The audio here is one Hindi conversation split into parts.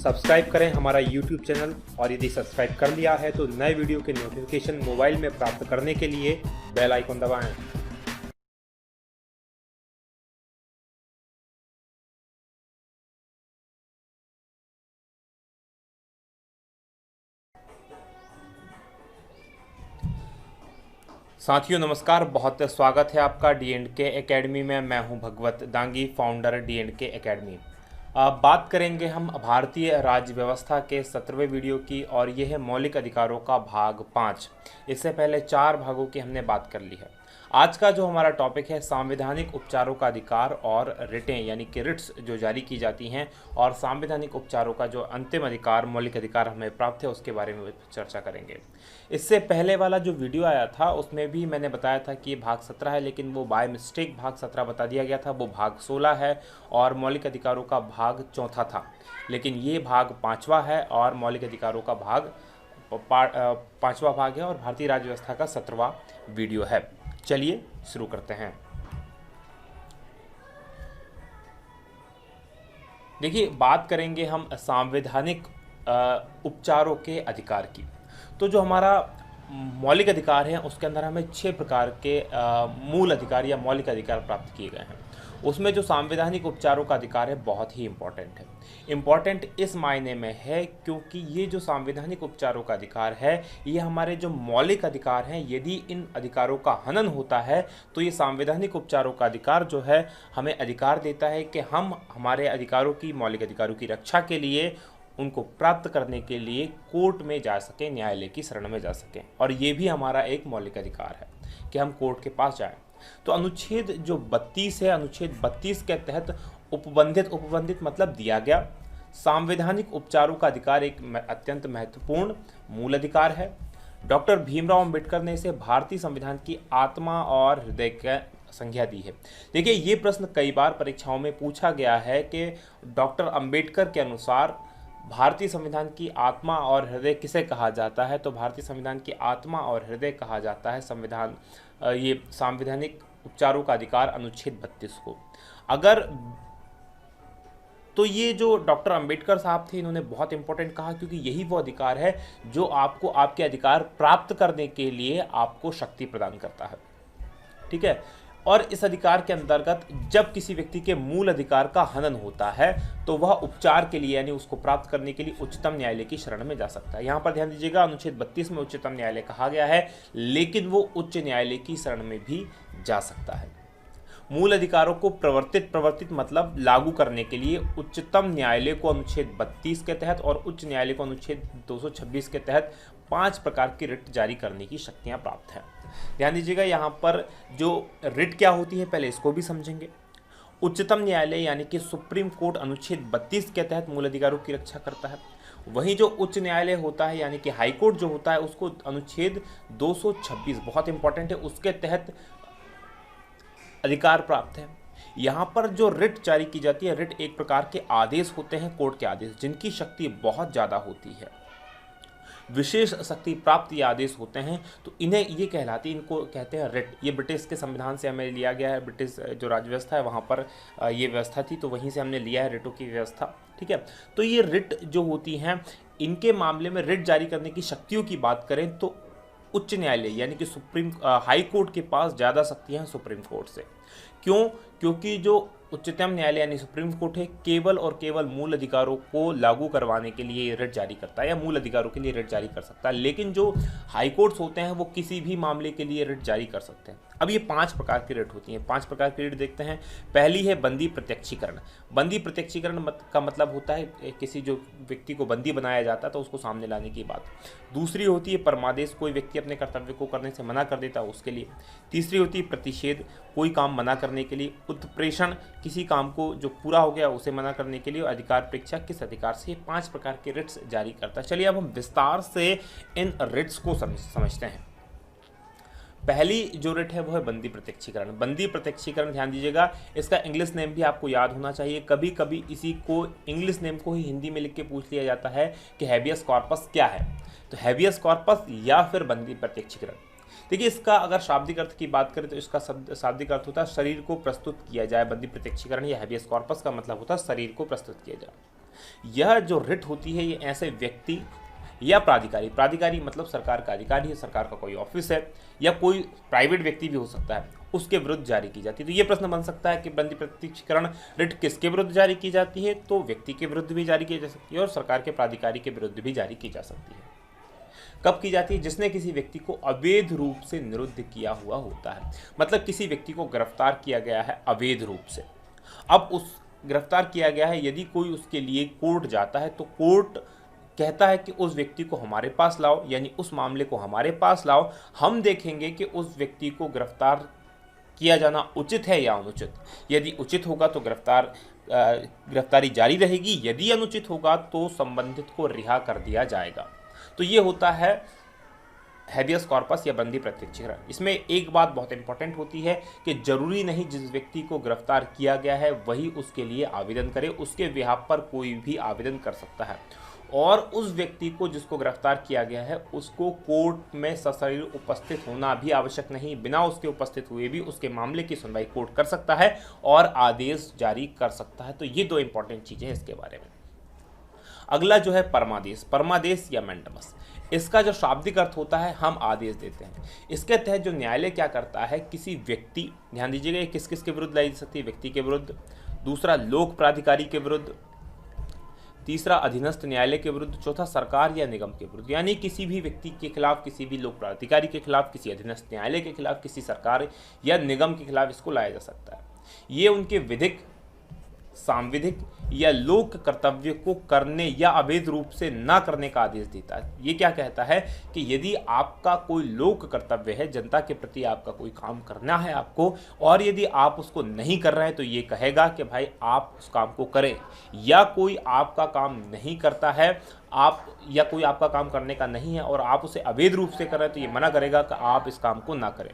सब्सक्राइब करें हमारा यूट्यूब चैनल और यदि सब्सक्राइब कर लिया है तो नए वीडियो के नोटिफिकेशन मोबाइल में प्राप्त करने के लिए बेल आइकन दबाएं। साथियों नमस्कार, बहुत स्वागत है आपका D&K एकेडमी में। मैं हूं भगवत दांगी, फाउंडर D&K एकेडमी। बात करेंगे हम भारतीय राज्य व्यवस्था के 17वें वीडियो की और यह है मौलिक अधिकारों का भाग 5। इससे पहले 4 भागों की हमने बात कर ली है। आज का जो हमारा टॉपिक है संवैधानिक उपचारों का अधिकार और रिटें यानी कि रिट्स जो जारी की जाती हैं और संवैधानिक उपचारों का जो अंतिम अधिकार मौलिक अधिकार हमें प्राप्त है उसके बारे में चर्चा करेंगे। इससे पहले वाला जो वीडियो आया था उसमें भी मैंने बताया था कि ये भाग 17 है, लेकिन वो बाय मिस्टेक भाग 17 बता दिया गया था। वो भाग 16 है और मौलिक अधिकारों का भाग 4 था, लेकिन ये भाग 5वां है और मौलिक अधिकारों का भाग 5वां भाग है और भारतीय राज्य व्यवस्था का 17वां वीडियो है। चलिए शुरू करते हैं। देखिए, बात करेंगे हम संवैधानिक उपचारों के अधिकार की। तो जो हमारा मौलिक अधिकार है उसके अंदर हमें 6 प्रकार के मूल अधिकार या मौलिक अधिकार प्राप्त किए गए हैं। उसमें जो संवैधानिक उपचारों का अधिकार है बहुत ही इम्पॉर्टेंट है। इम्पॉर्टेंट इस मायने में है क्योंकि ये जो संवैधानिक उपचारों का अधिकार है ये हमारे जो मौलिक अधिकार हैं, यदि इन अधिकारों का हनन होता है तो ये संवैधानिक उपचारों का अधिकार जो है हमें अधिकार देता है कि हम हमारे अधिकारों की, मौलिक अधिकारों की रक्षा के लिए, उनको प्राप्त करने के लिए कोर्ट में जा सकें, न्यायालय की शरण में जा सकें। और ये भी हमारा एक मौलिक अधिकार है कि हम कोर्ट के पास जाएं। तो अनुच्छेद जो 32 है, अनुच्छेद 32 के तहत उपबंधित मतलब दिया गया संवैधानिक उपचारों का अधिकार एक अत्यंत महत्वपूर्ण मूल अधिकार है। डॉक्टर भीमराव अंबेडकर ने इसे भारतीय संविधान की आत्मा और हृदय का संज्ञा दी है। देखिए, ये प्रश्न कई बार परीक्षाओं में पूछा गया है कि डॉक्टर अंबेडकर के अनुसार भारतीय संविधान की आत्मा और हृदय किसे कहा जाता है। तो भारतीय संविधान की आत्मा और हृदय कहा जाता है ये संवैधानिक उपचारों का अधिकार अनुच्छेद 32 को। अगर तो ये जो डॉक्टर अंबेडकर साहब थे इन्होंने बहुत इंपॉर्टेंट कहा, क्योंकि यही वो अधिकार है जो आपको आपके अधिकार प्राप्त करने के लिए आपको शक्ति प्रदान करता है। ठीक है। और इस अधिकार के अंतर्गत जब किसी व्यक्ति के मूल अधिकार का हनन होता है तो वह उपचार के लिए यानी उसको प्राप्त करने के लिए उच्चतम न्यायालय की शरण में जा सकता है। यहाँ पर ध्यान दीजिएगा, अनुच्छेद 32 में उच्चतम न्यायालय कहा गया है, लेकिन वो उच्च न्यायालय की शरण में भी जा सकता है। मूल अधिकारों को प्रवर्तित मतलब लागू करने के लिए उच्चतम न्यायालय को अनुच्छेद 32 के तहत और उच्च न्यायालय को अनुच्छेद 226 के तहत 5 प्रकार की रिट जारी करने की शक्तियां प्राप्त हैं। ध्यान दीजिएगा, यहाँ पर जो रिट क्या होती है पहले इसको भी समझेंगे। उच्चतम न्यायालय यानी कि सुप्रीम कोर्ट अनुच्छेद 32 के तहत मूल अधिकारों की रक्षा करता है। वहीं जो उच्च न्यायालय होता है यानी कि हाई कोर्ट जो होता है उसको अनुच्छेद 226 बहुत इंपॉर्टेंट है, उसके तहत अधिकार प्राप्त है। यहाँ पर जो रिट जारी की जाती है, रिट एक प्रकार के आदेश होते हैं, कोर्ट के आदेश, जिनकी शक्ति बहुत ज़्यादा होती है, विशेष शक्ति प्राप्त ये आदेश होते हैं। तो इन्हें ये कहलाती, इनको कहते हैं रिट। ये ब्रिटिश के संविधान से हमें लिया गया है। ब्रिटिश जो राज्य व्यवस्था है वहाँ पर ये व्यवस्था थी, तो वहीं से हमने लिया है रिटों की व्यवस्था। ठीक है। तो ये रिट जो होती हैं, इनके मामले में रिट जारी करने की शक्तियों की बात करें तो उच्च न्यायालय यानी कि हाई कोर्ट के पास ज़्यादा शक्तियाँ हैं सुप्रीम कोर्ट से। क्यों? क्योंकि जो उच्चतम न्यायालय यानी सुप्रीम कोर्ट है केवल और केवल मूल अधिकारों को लागू करवाने के लिए रिट जारी करता है या मूल अधिकारों के लिए रिट जारी कर सकता है, लेकिन जो हाई कोर्ट्स होते हैं वो किसी भी मामले के लिए रिट जारी कर सकते हैं। अब ये 5 प्रकार की रिट होती हैं। 5 प्रकार की रिट देखते हैं। पहली है बंदी प्रत्यक्षीकरण। बंदी प्रत्यक्षीकरण का मतलब होता है किसी जो व्यक्ति को बंदी बनाया जाता है तो उसको सामने लाने की बात। दूसरी होती है परमादेश, कोई व्यक्ति अपने कर्तव्य को करने से मना कर देता है उसके लिए। तीसरी होती है प्रतिषेध, कोई काम मना करने के लिए। उत्प्रेषण, किसी काम को जो पूरा हो गया उसे मना करने के लिए। अधिकार परीक्षा, किस अधिकार से। 5 प्रकार के रिट्स जारी करता है। चलिए अब हम विस्तार से इन रिट्स को समझते हैं। पहली जो रिट है वो है बंदी प्रत्यक्षीकरण। बंदी प्रत्यक्षीकरण ध्यान दीजिएगा, इसका इंग्लिश नेम भी आपको याद होना चाहिए। कभी कभी इसी को इंग्लिश नेम को ही हिंदी में लिख के पूछ लिया जाता है कि हैबियस कॉर्पस क्या है। तो हैबियस कॉर्पस या फिर बंदी प्रत्यक्षीकरण। देखिए, इसका अगर शाब्दिक अर्थ की बात करें तो इसका शाब्दिक अर्थ होता है शरीर को प्रस्तुत किया जाए। बंदी प्रत्यक्षीकरण या हैबियस कॉर्पस का मतलब होता है शरीर को प्रस्तुत किया जाए। यह जो रिट होती है ये ऐसे व्यक्ति या प्राधिकारी, प्राधिकारी मतलब सरकार का अधिकारी है, सरकार का कोई ऑफिस है या कोई प्राइवेट व्यक्ति भी हो सकता है, उसके विरुद्ध जारी की जाती है। तो ये प्रश्न बन सकता है कि बंदी प्रत्यक्षीकरण रिट किसके विरुद्ध जारी की जाती है? तो व्यक्ति के विरुद्ध भी जारी की जा सकती है और सरकार के प्राधिकारी के विरुद्ध भी जारी की जा सकती है। कब की जाती है? जिसने किसी व्यक्ति को अवैध रूप से निरुद्ध किया हुआ होता है, मतलब किसी व्यक्ति को गिरफ्तार किया गया है अवैध रूप से। अब उस गिरफ्तार किया गया है, यदि कोई उसके लिए कोर्ट जाता है तो कोर्ट कहता है कि उस व्यक्ति को हमारे पास लाओ, यानी उस मामले को हमारे पास लाओ, हम देखेंगे कि उस व्यक्ति को गिरफ्तार किया जाना उचित है या अनुचित। यदि उचित होगा तो गिरफ्तारी जारी रहेगी, यदि अनुचित होगा तो संबंधित को रिहा कर दिया जाएगा। तो ये होता है हैबियस कॉर्पस या बंदी प्रत्यक्षीकरण। इसमें एक बात बहुत इंपॉर्टेंट होती है कि जरूरी नहीं जिस व्यक्ति को गिरफ्तार किया गया है वही उसके लिए आवेदन करे, उसके बिहाफ पर कोई भी आवेदन कर सकता है। और उस व्यक्ति को जिसको गिरफ्तार किया गया है उसको कोर्ट में सशरीर उपस्थित होना भी आवश्यक नहीं, बिना उसके उपस्थित हुए भी उसके मामले की सुनवाई कोर्ट कर सकता है और आदेश जारी कर सकता है। तो ये दो इंपॉर्टेंट चीज़ें हैं इसके बारे में। अगला जो है परमादेश, परमादेश या मैंडमस, इसका जो शाब्दिक अर्थ होता है हम आदेश देते हैं। इसके तहत जो न्यायालय क्या करता है, किसी व्यक्ति, ध्यान दीजिएगा ये किस किस के विरुद्ध लाई जा सकती है? व्यक्ति के विरुद्ध, दूसरा लोक प्राधिकारी के विरुद्ध, तीसरा अधीनस्थ न्यायालय के विरुद्ध, चौथा सरकार या निगम के विरुद्ध। यानी किसी भी व्यक्ति के खिलाफ, किसी भी लोक प्राधिकारी के खिलाफ, किसी अधीनस्थ न्यायालय के खिलाफ, किसी सरकार या निगम के खिलाफ इसको लाया जा सकता है। ये उनके विधिक, सांविधिक या लोक कर्तव्य को करने या अवैध रूप से न करने का आदेश देता है। ये क्या कहता है कि यदि आपका कोई लोक कर्तव्य है, जनता के प्रति आपका कोई काम करना है आपको, और यदि आप उसको नहीं कर रहे हैं तो ये कहेगा कि भाई आप उस काम को करें। या कोई आपका काम नहीं करता है, आप या कोई आपका काम करने का नहीं है और आप उसे अवैध रूप से कर रहे हैं तो ये मना करेगा कि आप इस काम को ना करें।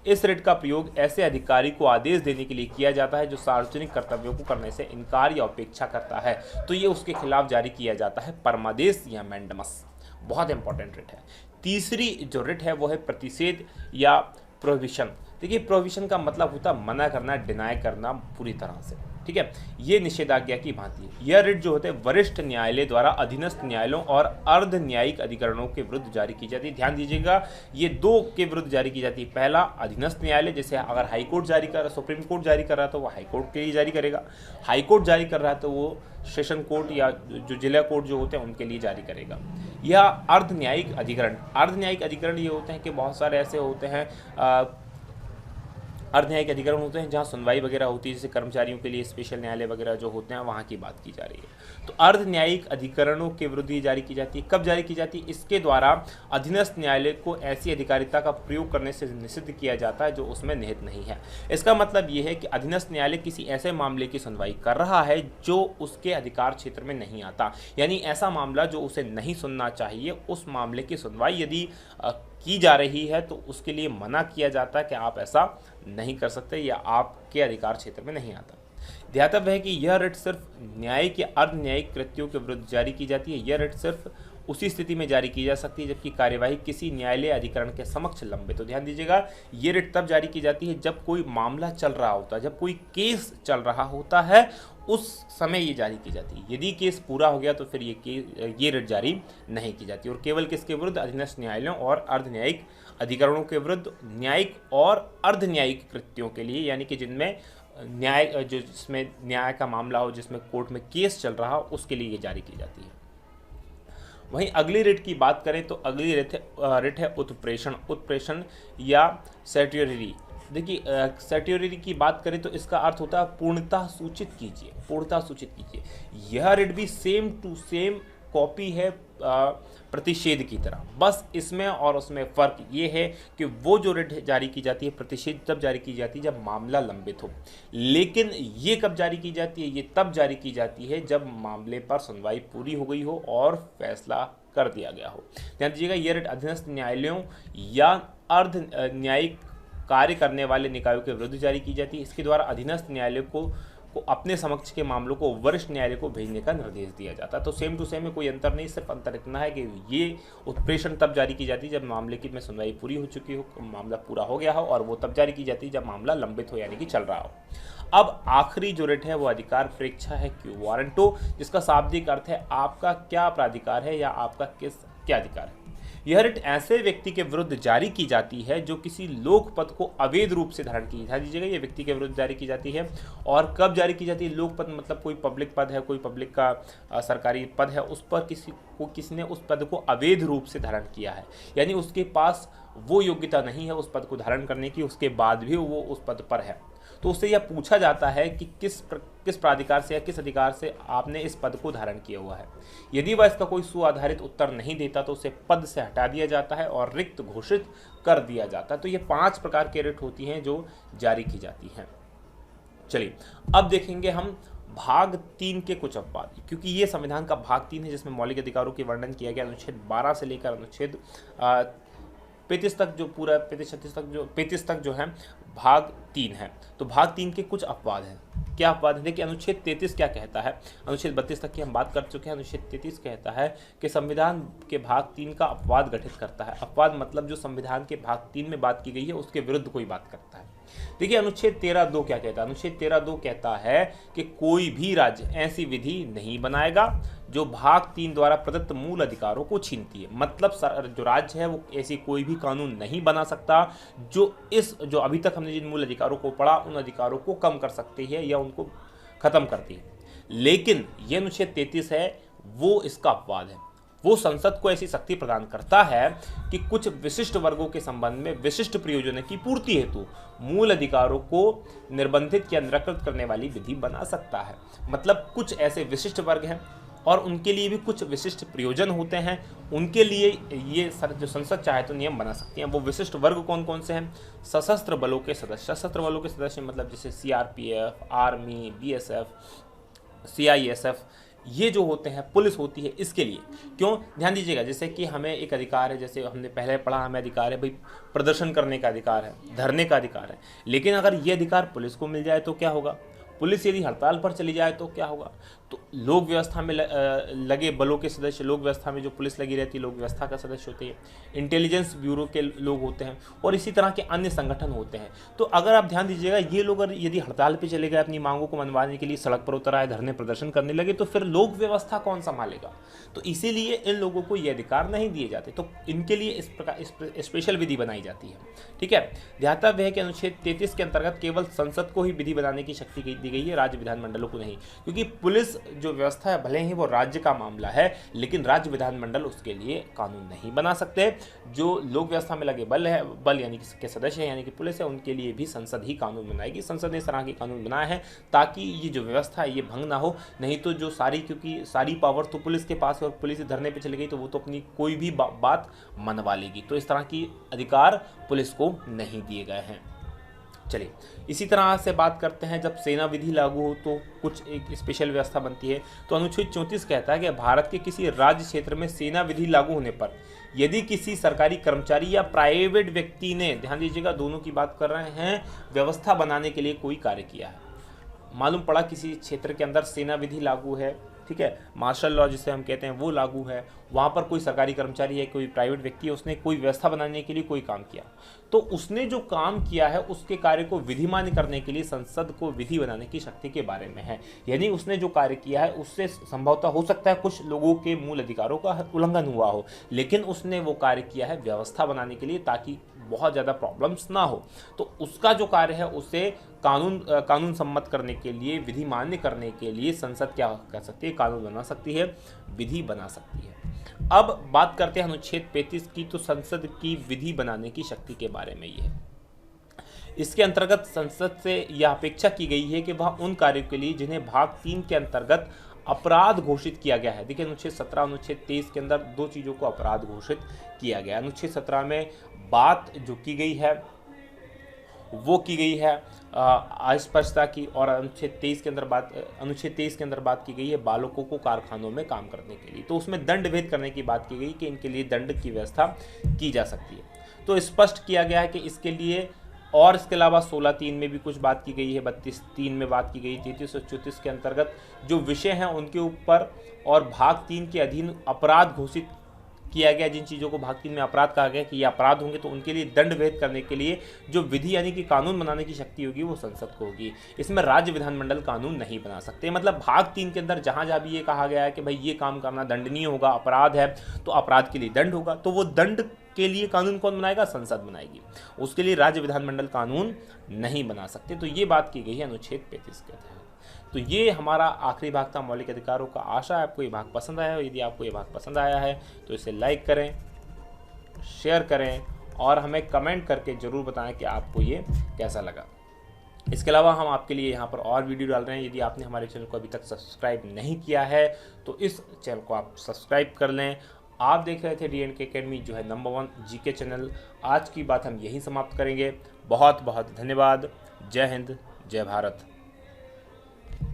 इस रिट का प्रयोग ऐसे अधिकारी को आदेश देने के लिए किया जाता है जो सार्वजनिक कर्तव्यों को करने से इनकार या उपेक्षा करता है, तो ये उसके खिलाफ जारी किया जाता है परमादेश या मैंडमस। बहुत इंपॉर्टेंट रिट है। तीसरी जो रिट है वो है प्रतिषेध या प्रोहिबिशन। देखिए प्रोहिबिशन का मतलब होता है मना करना, डिनाई करना पूरी तरह से, ठीक है। ये निषेधाज्ञा की भांति है। यह रिट जो होते हैं वरिष्ठ न्यायालय द्वारा अधीनस्थ न्यायालयों और अर्ध न्यायिक अधिकरणों के विरुद्ध जारी की जाती है। ध्यान दीजिएगा ये दो के विरुद्ध जारी की जाती है। पहला अधीनस्थ न्यायालय, जैसे अगर हाई कोर्ट जारी कर रहा है, सुप्रीम कोर्ट जारी कर रहा है तो वो हाई कोर्ट के लिए जारी करेगा। हाई कोर्ट जारी कर रहा है तो वो सेशन कोर्ट या जो जिला कोर्ट जो होते हैं उनके लिए जारी करेगा। या अर्ध न्यायिक अधिकरण, अर्ध न्यायिक अधिकरण ये होते हैं कि बहुत सारे ऐसे होते हैं अर्ध न्यायिक अधिकरण होते हैं जहाँ सुनवाई वगैरह होती है, जैसे कर्मचारियों के लिए स्पेशल न्यायालय वगैरह जो होते हैं वहाँ की बात की जा रही है। तो अर्ध न्यायिक अधिकरणों के विरुद्ध ये जारी की जाती है। कब जारी की जाती है? इसके द्वारा अधीनस्थ न्यायालय को ऐसी अधिकारिता का प्रयोग करने से निषिद्ध किया जाता है जो उसमें निहित नहीं है। इसका मतलब ये है कि अधीनस्थ न्यायालय किसी ऐसे मामले की सुनवाई कर रहा है जो उसके अधिकार क्षेत्र में नहीं आता, यानी ऐसा मामला जो उसे नहीं सुनना चाहिए, उस मामले की सुनवाई यदि की जा रही है तो उसके लिए मना किया जाता है कि आप ऐसा नहीं कर सकते या आपके अधिकार क्षेत्र में नहीं आता। ध्यातव्य है कि यह रिट सिर्फ न्यायिक या अर्ध न्यायिक कृत्यों के विरुद्ध जारी की जाती है। यह रिट सिर्फ उसी स्थिति में जारी की जा सकती है जबकि कार्यवाही किसी न्यायालय अधिकरण के समक्ष लंबित। तो ध्यान दीजिएगा ये रिट तब जारी की जाती है जब कोई मामला चल रहा होता है, जब कोई केस चल रहा होता है उस समय ये जारी की जाती है। यदि केस पूरा हो गया तो फिर ये रिट जारी नहीं की जाती। और केवल किसके विरुद्ध? अधीनस्थ न्यायालयों और अर्ध न्यायिक अधिकरणों के विरुद्ध न्यायिक और अर्ध न्यायिक कृत्यों के लिए, यानी कि जिनमें न्याय जो जिसमें न्याय का मामला हो, जिसमें कोर्ट में केस चल रहा हो, उसके लिए ये जारी की जाती है। वहीं अगली रिट की बात करें तो अगली रिट है उत्प्रेषण। उत्प्रेषण या सेट्यूटरी। देखिए सेट्यूटरी की बात करें तो इसका अर्थ होता है पूर्णतः सूचित कीजिए, पूर्णतः सूचित कीजिए। यह रिट भी सेम टू सेम कॉपी है प्रतिषेध की तरह, बस इसमें और उसमें फ़र्क ये है कि वो जो रिट जारी की जाती है प्रतिषेध तब जारी की जाती है जब मामला लंबित हो, लेकिन ये कब जारी की जाती है? ये तब जारी की जाती है जब मामले पर सुनवाई पूरी हो गई हो और फैसला कर दिया गया हो। ध्यान दीजिएगा ये रिट अधीनस्थ न्यायालयों या अर्ध न्यायिक कार्य करने वाले निकायों के विरुद्ध जारी की जाती है। इसके द्वारा अधीनस्थ न्यायालय को को अपने समक्ष के मामलों को वरिष्ठ न्यायालय को भेजने का निर्देश दिया जाता है। तो सेम टू सेम में कोई अंतर नहीं, सिर्फ अंतर इतना है कि ये उत्प्रेषण तब जारी की जाती है जब मामले की में सुनवाई पूरी हो चुकी हो, मामला पूरा हो गया हो, और वो तब जारी की जाती है जब मामला लंबित हो यानी कि चल रहा हो। अब आखिरी जो रिट है वो अधिकार परीक्षा है क्यू वारंटो, जिसका शाब्दिक अर्थ है आपका क्या प्राधिकार है या आपका क्या अधिकार है। यह रिट ऐसे व्यक्ति के विरुद्ध जारी की जाती है जो किसी लोक पद को अवैध रूप से धारण की, ध्यान दीजिएगा, ये व्यक्ति के विरुद्ध जारी की जाती है। और कब जारी की जाती है? लोक पद मतलब कोई पब्लिक पद है, कोई पब्लिक का सरकारी पद है, उस पर किसी ने उस पद को अवैध रूप से धारण किया है, यानी उसके पास वो योग्यता नहीं है उस पद को धारण करने की, उसके बाद भी वो उस पद पर है। तो उससे यह पूछा जाता है कि किस प्राधिकार से या किस अधिकार से आपने इस पद को धारण किया हुआ है। यदि वह इसका कोई सुआधारित उत्तर नहीं देता तो उसे पद से हटा दिया जाता है और रिक्त घोषित कर दिया जाता है। तो ये 5 प्रकार के रिट होती हैं जो जारी की जाती हैं। चलिए अब देखेंगे हम भाग 3 के कुछ अपवाद, क्योंकि ये संविधान का भाग 3 है जिसमें मौलिक अधिकारों के वर्णन किया गया। अनुच्छेद 12 से लेकर अनुच्छेद 35 तक जो पूरा 35 तक जो है भाग 3 है। तो भाग 3 के कुछ अपवाद हैं। क्या अपवाद है? देखिए अनुच्छेद 33 क्या कहता है, अनुच्छेद 32 तक की हम बात कर चुके हैं। अनुच्छेद 33 कहता है कि संविधान के भाग 3 का अपवाद गठित करता है। अपवाद मतलब जो संविधान के भाग 3 में बात की गई है उसके विरुद्ध कोई बात करता है। देखिए अनुच्छेद 13(2) क्या कहता है? अनुच्छेद 13(2) कहता है कि कोई भी राज्य ऐसी विधि नहीं बनाएगा जो भाग 3 द्वारा प्रदत्त मूल अधिकारों को छीनती है। मतलब जो राज्य है वो ऐसी कोई भी कानून नहीं बना सकता जो अभी तक हमने जिन मूल अधिकारों को पढ़ा उन अधिकारों को कम कर सकती है या उनको खत्म करती है। लेकिन यह अनुच्छेद 33 है वो इसका अपवाद है। वो संसद को ऐसी शक्ति प्रदान करता है कि कुछ विशिष्ट वर्गों के संबंध में विशिष्ट प्रयोजनों की पूर्ति हेतु मूल अधिकारों को निर्बंधित या निराकृत करने वाली विधि बना सकता है। मतलब कुछ ऐसे विशिष्ट वर्ग हैं और उनके लिए भी कुछ विशिष्ट प्रयोजन होते हैं, उनके लिए ये जो संसद चाहे तो नियम बना सकती हैं। वो विशिष्ट वर्ग कौन कौन से हैं? सशस्त्र बलों के सदस्य। सशस्त्र बलों के सदस्य मतलब जैसे CRPF, आर्मी, BSF, CISF, ये जो होते हैं, पुलिस होती है, इसके लिए। क्यों? ध्यान दीजिएगा, जैसे कि हमें एक अधिकार है, जैसे हमने पहले पढ़ा, हमें अधिकार है भाई प्रदर्शन करने का अधिकार है, धरने का अधिकार है। लेकिन अगर ये अधिकार पुलिस को मिल जाए तो क्या होगा? पुलिस यदि हड़ताल पर चली जाए तो क्या होगा? तो लोक व्यवस्था में लगे बलों के सदस्य, लोक व्यवस्था में जो पुलिस लगी रहती है लोक व्यवस्था का सदस्य होते हैं, इंटेलिजेंस ब्यूरो के लोग होते हैं और इसी तरह के अन्य संगठन होते हैं। तो अगर आप ध्यान दीजिएगा, ये लोग यदि हड़ताल पर चले गए, अपनी मांगों को मनवाने के लिए सड़क पर उतर आए, धरने प्रदर्शन करने लगे, तो फिर लोक व्यवस्था कौन संभालेगा? तो इसीलिए इन लोगों को ये अधिकार नहीं दिए जाते। तो इनके लिए इस प्रकार स्पेशल विधि बनाई जाती है। ठीक है, ध्यातव्य है कि अनुच्छेद 33 के अंतर्गत केवल संसद को ही विधि बनाने की शक्ति दी गई है, राज्य विधानमंडलों को नहीं। क्योंकि पुलिस जो व्यवस्था है भले ही वो राज्य का मामला है, लेकिन राज्य विधानमंडल उसके लिए कानून नहीं बना सकते। जो लोक व्यवस्था में लगे बल यानी कि सदस्य है, यानी कि पुलिस है, उनके लिए भी संसद ही कानून बनाएगी। संसद ने इस तरह के कानून बनाए हैं ताकि ये जो व्यवस्था है ये भंग ना हो। नहीं तो जो क्योंकि सारी पावर तो पुलिस के पास है और पुलिस धरने पे चली गई तो वो तो अपनी कोई भी बात मनवा लेगी। तो इस तरह की अधिकार पुलिस को नहीं दिए गए हैं। चलिए इसी तरह से बात करते हैं, जब सेना विधि लागू हो तो कुछ एक स्पेशल व्यवस्था बनती है। तो अनुच्छेद 34 कहता है कि भारत के किसी राज्य क्षेत्र में सेना विधि लागू होने पर यदि किसी सरकारी कर्मचारी या प्राइवेट व्यक्ति ने, ध्यान दीजिएगा दोनों की बात कर रहे हैं, व्यवस्था बनाने के लिए कोई कार्य किया है, मालूम पड़ा किसी क्षेत्र के अंदर सेना विधि लागू है, ठीक है, मार्शल लॉ जिसे हम कहते हैं वो लागू है, वहाँ पर कोई सरकारी कर्मचारी है, कोई प्राइवेट व्यक्ति है, उसने कोई व्यवस्था बनाने के लिए कोई काम किया, तो उसने जो काम किया है उसके कार्य को विधिमान्य करने के लिए संसद को विधि बनाने की शक्ति के बारे में है। यानी उसने जो कार्य किया है उससे संभवतः हो सकता है कुछ लोगों के मूल अधिकारों का उल्लंघन हुआ हो, लेकिन उसने वो कार्य किया है व्यवस्था बनाने के लिए ताकि बहुत ज़्यादा प्रॉब्लम्स ना हो। तो उसका जो कार्य है उसे कानून सम्मत करने के लिए, विधि मान्य करने के लिए संसद क्या कर सकती है? कानून बना सकती है, विधि बना सकती है। अब बात करते हैं अनुच्छेद 35 की। तो संसद की विधि बनाने की शक्ति के बारे में ये है, इसके अंतर्गत संसद से यह अपेक्षा की गई है कि वह उन कार्यों के लिए जिन्हें भाग 3 के अंतर्गत अपराध घोषित किया गया है। देखिए अनुच्छेद 17, अनुच्छेद 23 के अंदर दो चीज़ों को अपराध घोषित किया गया है। अनुच्छेद 17 में बात जो की गई है वो की गई है अस्पष्टता की, और अनुच्छेद 23 के अंदर बात की गई है बालकों को कारखानों में काम करने के लिए। तो उसमें दंड भेद करने की बात की गई कि इनके लिए दंड की व्यवस्था की जा सकती है। तो स्पष्ट किया गया है कि इसके लिए और इसके अलावा 16(3) में भी कुछ बात की गई है, 32(3) में बात की गई, 33 और 34 के अंतर्गत जो विषय हैं उनके ऊपर, और भाग 3 के अधीन अपराध घोषित किया गया, जिन चीज़ों को भाग 3 में अपराध कहा गया कि ये अपराध होंगे तो उनके लिए दंड भेद करने के लिए जो विधि यानी कि कानून बनाने की शक्ति होगी वो संसद को होगी। इसमें राज्य विधानमंडल कानून नहीं बना सकते। मतलब भाग 3 के अंदर जहाँ जहाँ भी ये कहा गया है कि भाई ये काम करना दंडनीय होगा, अपराध है, तो अपराध के लिए दंड होगा, तो वो दंड के लिए कानून कौन बनाएगा? संसद बनाएगी। उसके लिए राज्य विधानमंडल कानून नहीं बना सकते। तो ये बात की गई है अनुच्छेद 35 के तहत। तो ये हमारा आखिरी भाग था मौलिक अधिकारों का। आशा है आपको ये भाग पसंद आया हो। यदि आपको ये भाग पसंद आया है तो इसे लाइक करें, शेयर करें और हमें कमेंट करके ज़रूर बताएं कि आपको ये कैसा लगा। इसके अलावा हम आपके लिए यहाँ पर और वीडियो डाल रहे हैं। यदि आपने हमारे चैनल को अभी तक सब्सक्राइब नहीं किया है तो इस चैनल को आप सब्सक्राइब कर लें। आप देख रहे थे DNK अकेडमी, जो है नंबर 1 GK चैनल। आज की बात हम यहीं समाप्त करेंगे। बहुत बहुत धन्यवाद। जय हिंद, जय भारत।